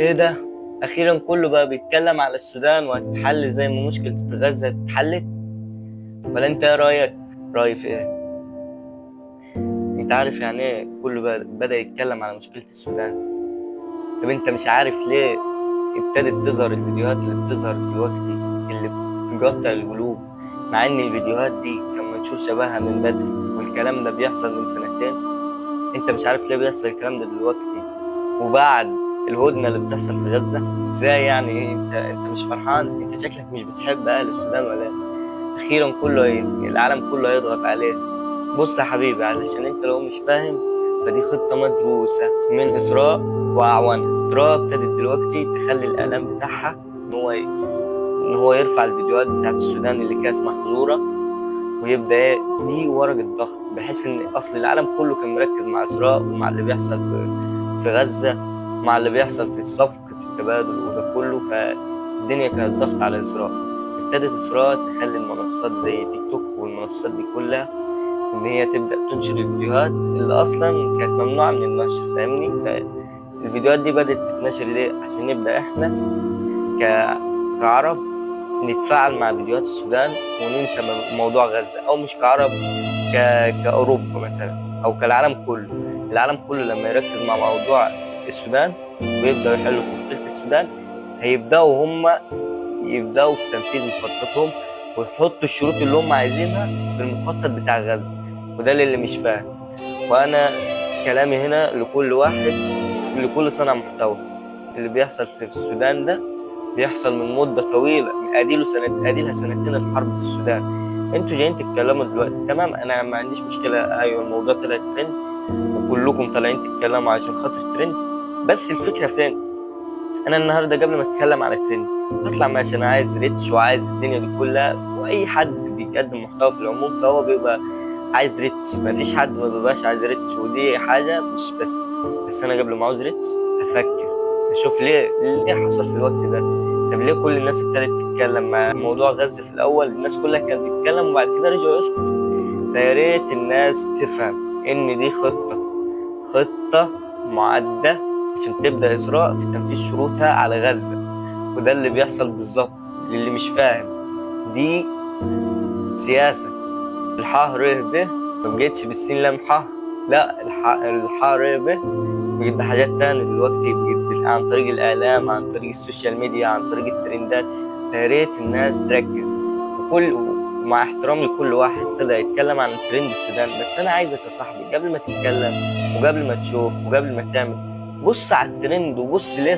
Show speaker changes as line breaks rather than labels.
ايه ده؟ اخيرا كله بقى بيتكلم على السودان وهتتحل زي ما مشكلة غزة اتحلت. ولا انت ايه رايك؟ رايي في ايه؟ انت عارف يعني ايه كله بقى بدأ يتكلم على مشكلة السودان؟ طب انت مش عارف ليه ابتدت تظهر الفيديوهات اللي بتظهر دلوقتي، اللي بتقطع القلوب، مع ان الفيديوهات دي كان منشور شبهها من بدري والكلام ده بيحصل من سنتين؟ انت مش عارف ليه بيحصل الكلام ده دلوقتي وبعد الهدنه اللي بتحصل في غزه؟ ازاي يعني؟ إيه؟ انت مش فرحان؟ انت شكلك مش بتحب اهل السودان ولا إيه؟ اخيرا كله العالم كله هيضغط عليه. بص يا حبيبي، علشان انت لو مش فاهم، فدي خطه مدروسه من اسراء واعوانها. اسراء ابتدت دلوقتي تخلي الاعلام بتاعها ان هو يرفع الفيديوهات بتاعت السودان اللي كانت محظوره، ويبدا دي ورقه ضغط، بحيث ان اصل العالم كله كان مركز مع اسراء ومع اللي بيحصل في غزه، مع اللي بيحصل في صفقه التبادل وده كله. فالدنيا كانت ضغط على اسراء. ابتدت اسراء تخلي المنصات زي تيك توك والمنصات دي كلها ان هي تبدا تنشر الفيديوهات اللي اصلا كانت ممنوعه من النشر، فاهمني؟ فالفيديوهات دي بدات تتنشر ليه؟ عشان نبدا احنا ك- كعرب نتفاعل مع فيديوهات السودان وننسى موضوع غزة، أو مش كعرب، كأوروبا مثلا، أو كالعالم كله. العالم كله لما يركز مع موضوع السودان ويبدأوا يحلوا في مشكلة السودان، هيبدأوا هم يبدأوا في تنفيذ مخططهم ويحطوا الشروط اللي هم عايزينها في المخطط بتاع غزة. وده اللي مش فاهم. وأنا كلامي هنا لكل واحد، لكل صانع محتوى: اللي بيحصل في السودان ده بيحصل من مدة طويلة، اديلها سنتين الحرب في السودان. انتوا جايين تتكلموا دلوقتي، تمام، انا ما عنديش مشكلة، ايوه الموضوع طلع ترند وكلكم طالعين تتكلموا عشان خاطر ترند. بس الفكرة فين؟ انا النهارده قبل ما اتكلم على ترند هطلع ماشي، انا عايز ريتش وعايز الدنيا دي كلها، واي حد بيقدم محتوى في العموم فهو بيبقى عايز ريتش، ما فيش حد ما بيبقاش عايز ريتش، ودي حاجة مش بس انا قبل ما عاوز ريتش افكر اشوف ليه حصل في الوقت ده. طب ليه كل الناس ابتدت تتكلم؟ مع موضوع غزة في الاول الناس كلها كانت بتتكلم وبعد كده رجعوا يسكتوا. فيا ريت الناس تفهم ان دي خطة معدة عشان تبدأ إسراء في تنفيذ شروطها على غزة. وده اللي بيحصل بالظبط للي مش فاهم. دي سياسة. الحاء ر ب ما بقتش بالسين لام ح، لا، الحاء ر ب بقت بحاجات تانية دلوقتي، بقت عن طريق الإعلام، عن طريق السوشيال ميديا، عن طريق الترندات. فيا ريت الناس تركز. مع احترامي لكل واحد طلع يتكلم عن ترند السودان، بس أنا عايزك يا صاحبي قبل ما تتكلم وقبل ما تشوف وقبل ما تعمل، بص على الترند وبص ليه